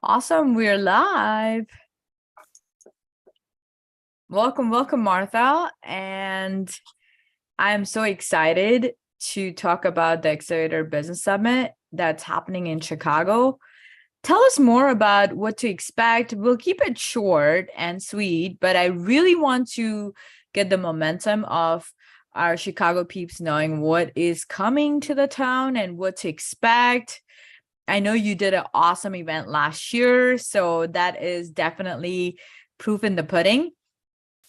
Awesome, we're live. Welcome, Martha. And I am so excited to talk about the Accelerator Business Summit that's happening in Chicago. Tell us more about what to expect. We'll keep it short and sweet, but I really want to get the momentum of our Chicago peeps knowing what is coming to the town and what to expect. I know you did an awesome event last year, so that is definitely proof in the pudding.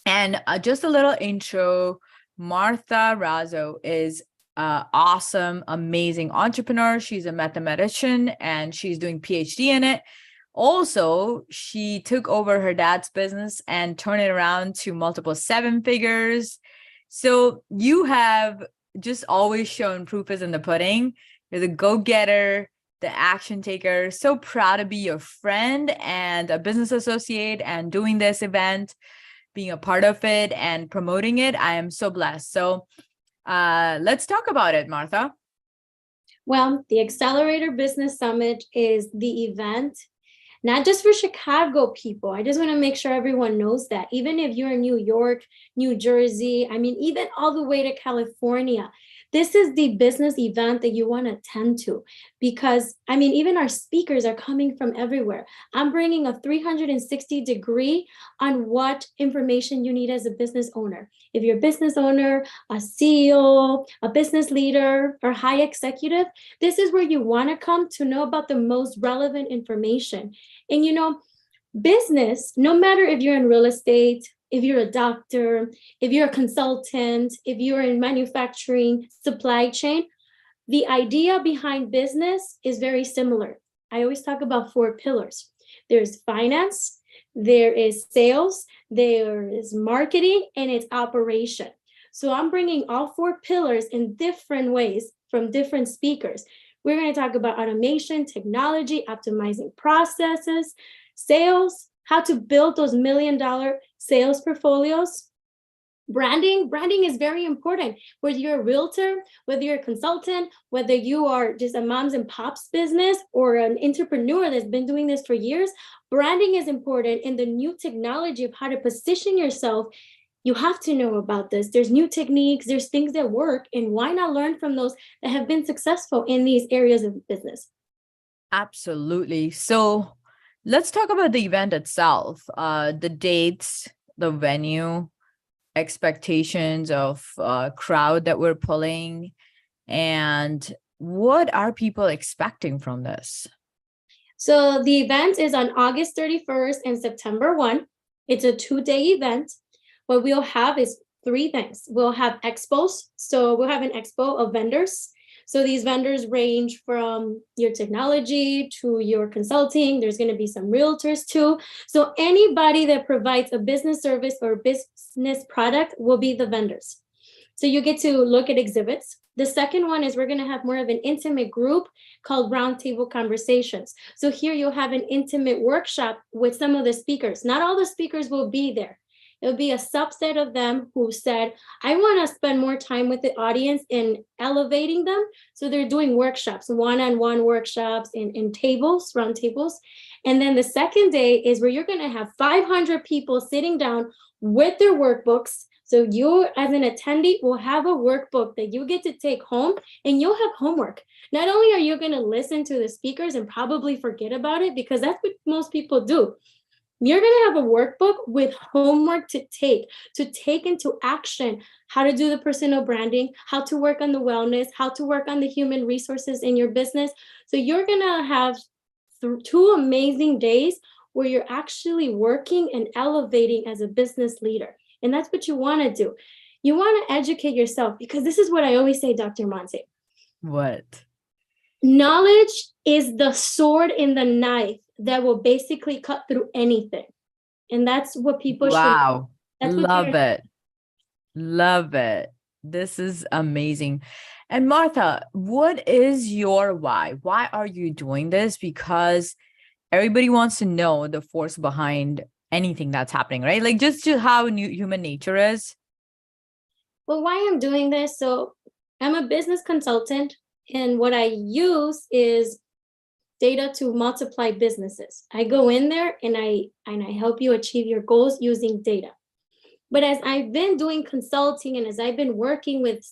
And just a little intro, Martha Razzo is an awesome, amazing entrepreneur. She's a mathematician and she's doing PhD in it. Also, she took over her dad's business and turned it around to multiple seven figures. So you have just always shown proof is in the pudding. You're the go-getter, the action taker. So proud to be your friend and a business associate and doing this event, being a part of it and promoting it. I am so blessed. So let's talk about it, Martha. Well, the Xccelerator Business Summit is the event, not just for Chicago people. I just want to make sure everyone knows that. Even if you're in New York, New Jersey, even all the way to California, this is the business event that you want to attend to because, even our speakers are coming from everywhere. I'm bringing a 360 degree on what information you need as a business owner. If you're a business owner, a CEO, a business leader, or high executive, this is where you want to come to know about the most relevant information. And business, no matter if you're in real estate, if you're a doctor, if you're a consultant, if you're in manufacturing, supply chain, the idea behind business is very similar. I always talk about 4 pillars. There's finance, there is sales, there is marketing, and it's operation. So I'm bringing all 4 pillars in different ways from different speakers. We're going to talk about automation, technology, optimizing processes, sales, how to build those $1 million sales portfolios. Branding is very important. Whether you're a realtor, whether you're a consultant, whether you are just a moms and pops business or an entrepreneur that's been doing this for years, branding is important. In the new technology of how to position yourself, you have to know about this. There's new techniques, there's things that work, and why not learn from those that have been successful in these areas of business? Absolutely. So let's talk about the event itself, the dates, the venue, expectations of crowd that we're pulling, and what are people expecting from this? So the event is on August 31st and September 1. It's a 2-day event. What we'll have is 3 things. We'll have expos. So we'll have an expo of vendors. So these vendors range from your technology to your consulting. There's going to be some realtors too. So anybody that provides a business service or business product will be the vendors. So you get to look at exhibits. The second one is we're going to have more of an intimate group called Roundtable Conversations. So here you'll have an intimate workshop with some of the speakers. Not all the speakers will be there. It'll be a subset of them who said, I want to spend more time with the audience in elevating them. So they're doing workshops, one-on-one workshops in tables, round tables. And then the second day is where you're going to have 500 people sitting down with their workbooks. So you, as an attendee, will have a workbook that you get to take home, and you'll have homework. Not only are you going to listen to the speakers and probably forget about it, because that's what most people do. You're going to have a workbook with homework to take into action how to do the personal branding, how to work on the wellness, how to work on the human resources in your business. So you're going to have 2 amazing days where you're actually working and elevating as a business leader. And that's what you want to do. You want to educate yourself, because this is what I always say, Dr. Monte. What? Knowledge is the sword in the knife that will basically cut through anything. And that's what people Wow. That's Love it. Love it. This is amazing. And Martha, what is your why? Why are you doing this? Because everybody wants to know the force behind anything that's happening, right? Like just to how human nature is. Well, why I'm doing this. So I'm a business consultant, and what I use is data to multiply businesses. I go in there and I help you achieve your goals using data. But as I've been doing consulting and as I've been working with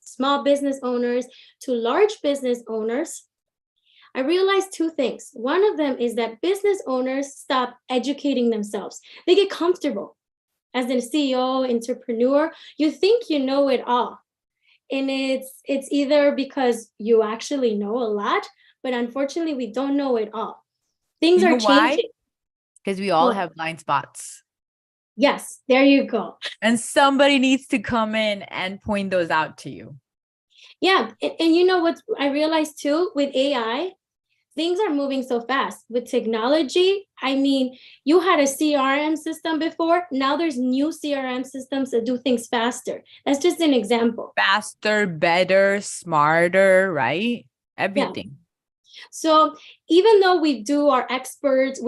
small business owners to large business owners, I realized two things. One of them is that business owners stop educating themselves. They get comfortable. As a CEO, entrepreneur, you think you know it all. And it's either because you actually know a lot, but unfortunately we don't know it all. Things You know are why? changing. Because we all Well, have blind spots. yes, there you go. And somebody needs to come in and point those out to you. Yeah, and you know what I realized too with AI, things are moving so fast with technology. I mean, you had a CRM system before. Now there's new CRM systems that do things faster. That's just an example. Faster, better, smarter, right? Yeah. Everything. So even though we do our experts,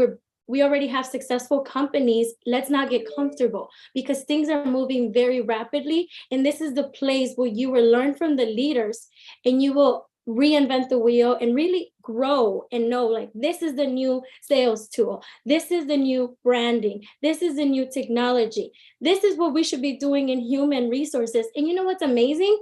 we already have successful companies, let's not get comfortable because things are moving very rapidly. And this is the place where you will learn from the leaders and you will reinvent the wheel and really grow and know like this is the new sales tool. This is the new branding. This is the new technology. This is what we should be doing in human resources. And you know what's amazing?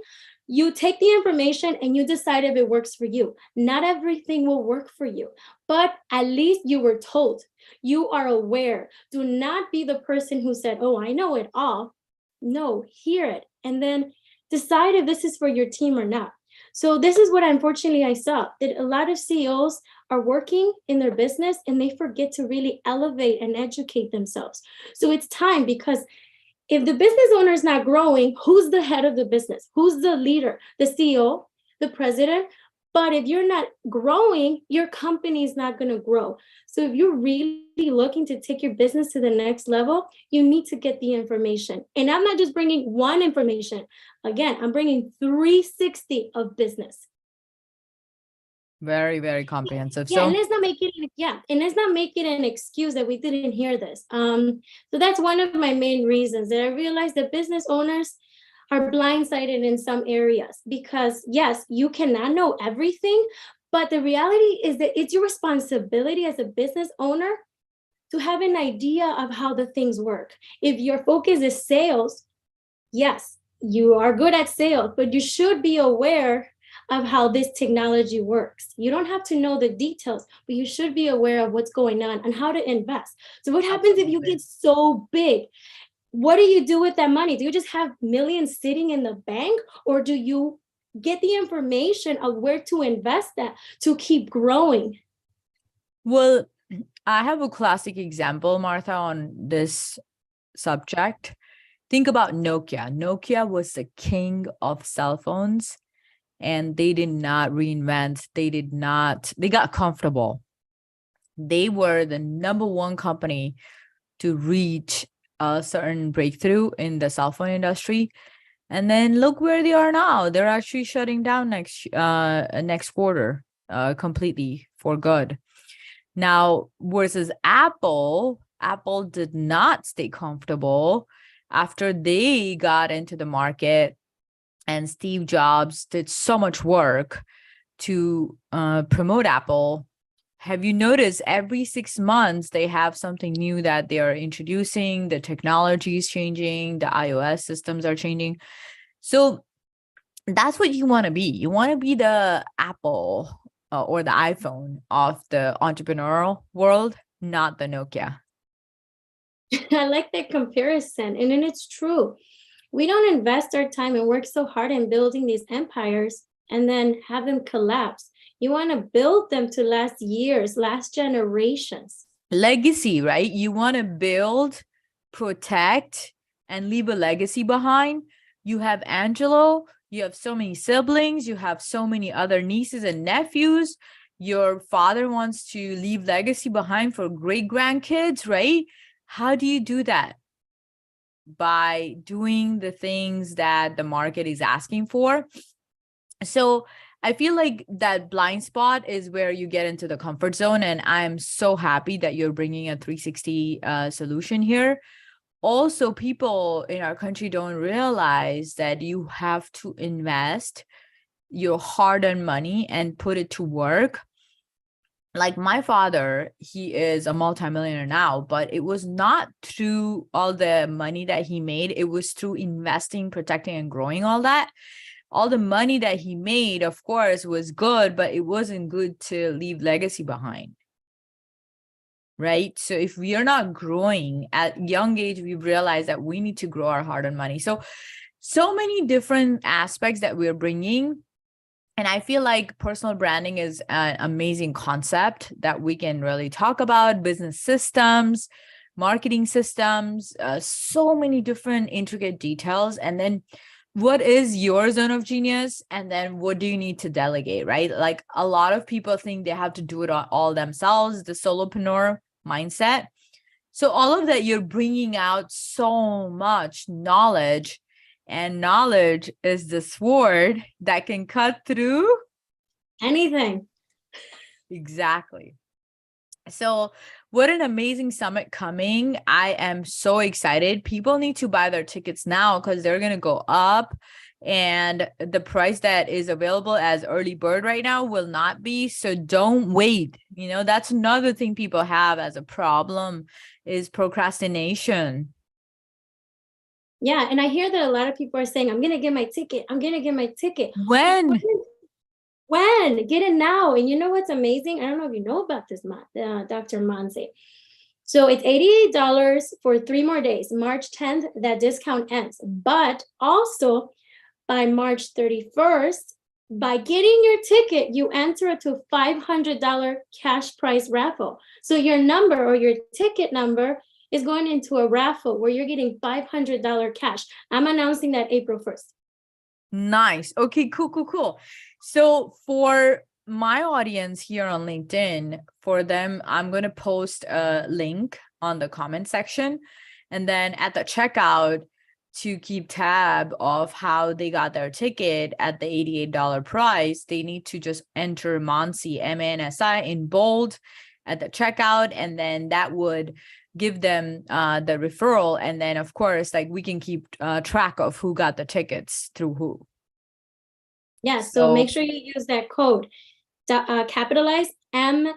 You take the information and you decide if it works for you. Not everything will work for you, but at least you were told. You are aware. Do not be the person who said, oh, I know it all. No, hear it and then decide if this is for your team or not. So this is what unfortunately I saw, that a lot of CEOs are working in their business and they forget to really elevate and educate themselves. So it's time because if the business owner is not growing, who's the head of the business? Who's the leader? The CEO, the president? But if you're not growing, your company is not going to grow. So if you're really looking to take your business to the next level, you need to get the information. And I'm not just bringing one information. Again, I'm bringing 360 of business. Very, very comprehensive. Yeah, and So let's not make it and let's not make it an excuse that we didn't hear this. So that's one of my main reasons that I realized that business owners are blindsided in some areas because yes, you cannot know everything, but the reality is that it's your responsibility as a business owner to have an idea of how the things work. If your focus is sales, yes, you are good at sales, but you should be aware of how this technology works. You don't have to know the details, but you should be aware of what's going on and how to invest. So what happens if you get so big? What do you do with that money? Do you just have millions sitting in the bank, or do you get the information of where to invest that to keep growing? well, I have a classic example, Martha, on this subject. Think about Nokia. Nokia was the king of cell phones and they did not reinvent. They got comfortable. They were the number one company to reach a certain breakthrough in the cell phone industry. And then look where they are now. They're actually shutting down next quarter completely for good. Now, versus Apple did not stay comfortable after they got into the market, and Steve Jobs did so much work to promote Apple. Have you noticed every 6 months they have something new that they are introducing? The technology is changing, the iOS systems are changing. So that's what you want to be. You want to be the Apple or the iPhone of the entrepreneurial world, not the Nokia. I like that comparison. And then it's true. We don't invest our time and work so hard in building these empires and then have them collapse. You want to build them to last years, last generations. Legacy, right? You want to build, protect, and leave a legacy behind. You have Angelo, you have so many siblings, you have so many other nieces and nephews. Your father wants to leave legacy behind for great grandkids, right? How do you do that? By doing the things that the market is asking for. So I feel like that blind spot is where you get into the comfort zone. And I'm so happy that you're bringing a 360 solution here. Also, people in our country don't realize that you have to invest your hard-earned money and put it to work. like my father, he is a multimillionaire now, but it was not through all the money that he made. It was through investing, protecting, and growing all that. All the money that he made, of course, was good, but it wasn't good to leave legacy behind. Right. So if we are not growing at young age, we realize that we need to grow our hard-earned money. So many different aspects that we're bringing. And I feel like personal branding is an amazing concept that we can really talk about. Business systems, marketing systems, so many different intricate details. And then what is your zone of genius? And then what do you need to delegate, right? Like a lot of people think they have to do it all themselves, the solopreneur mindset. So all of that, you're bringing out so much knowledge, and knowledge is the sword that can cut through anything. Exactly. So what an amazing summit coming. I am so excited. People need to buy their tickets now because they're going to go up, and the price that is available as early bird right now will not be. So don't wait. You know, that's another thing people have as a problem is procrastination. Yeah, and I hear that a lot of people are saying, I'm gonna get my ticket. I'm gonna get my ticket. When? When? Get it now. And you know what's amazing? I don't know if you know about this, Dr. Manze. So it's $88 for 3 more days. March 10th, that discount ends. But also by March 31st, by getting your ticket, you enter it to $500 cash prize raffle. So your number or your ticket number is going into a raffle where you're getting $500 cash. I'm announcing that April 1st. Nice. Okay, cool. So for my audience here on LinkedIn, for them, I'm going to post a link on the comment section. And then at the checkout, to keep tab of how they got their ticket at the $88 price, they need to just enter Mansi, MANSI in bold at the checkout. And then that would give them the referral. And then of course, like we can keep track of who got the tickets through who. Yeah, so make sure you use that code, capitalize MANSI.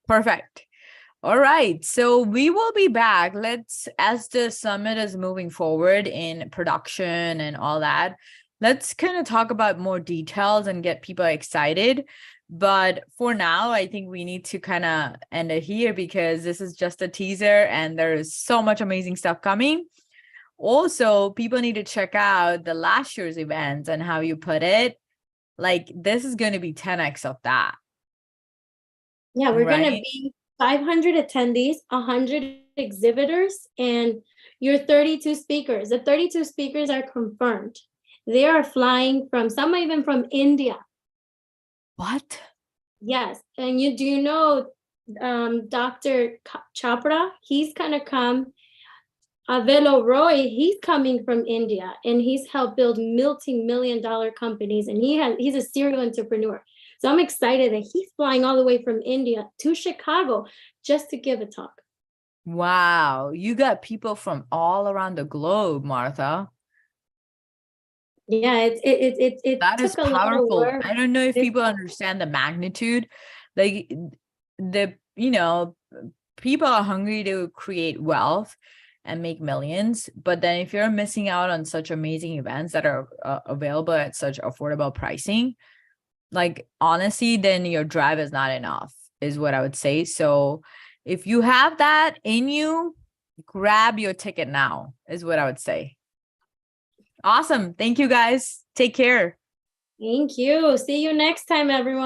Perfect. All right. So we will be back. As the summit is moving forward in production and all that, let's kind of talk about more details and get people excited. But for now, I think we need to kind of end it here because this is just a teaser and there is so much amazing stuff coming. Also, people need to check out the last year's events and how you put it. Like this is going to be 10x of that. Yeah, we're going to be 500 attendees, 100 exhibitors, and your 32 speakers. The 32 speakers are confirmed. They are flying from, some even from India. What? Yes, and do you know Dr. Chopra? He's gonna come. Velo Roy, he's coming from India, and he's helped build multi-million-dollar companies, and he's a serial entrepreneur. So I'm excited that he's flying all the way from India to Chicago just to give a talk. Wow, you got people from all around the globe, Martha. Yeah, That is powerful. I don't know if people understand the magnitude. Like people are hungry to create wealth and make millions, but then if you're missing out on such amazing events that are available at such affordable pricing, like honestly, then your drive is not enough, is what I would say. So if you have that in you, grab your ticket now, is what I would say. Awesome. Thank you guys. Take care. Thank you. See you next time, everyone.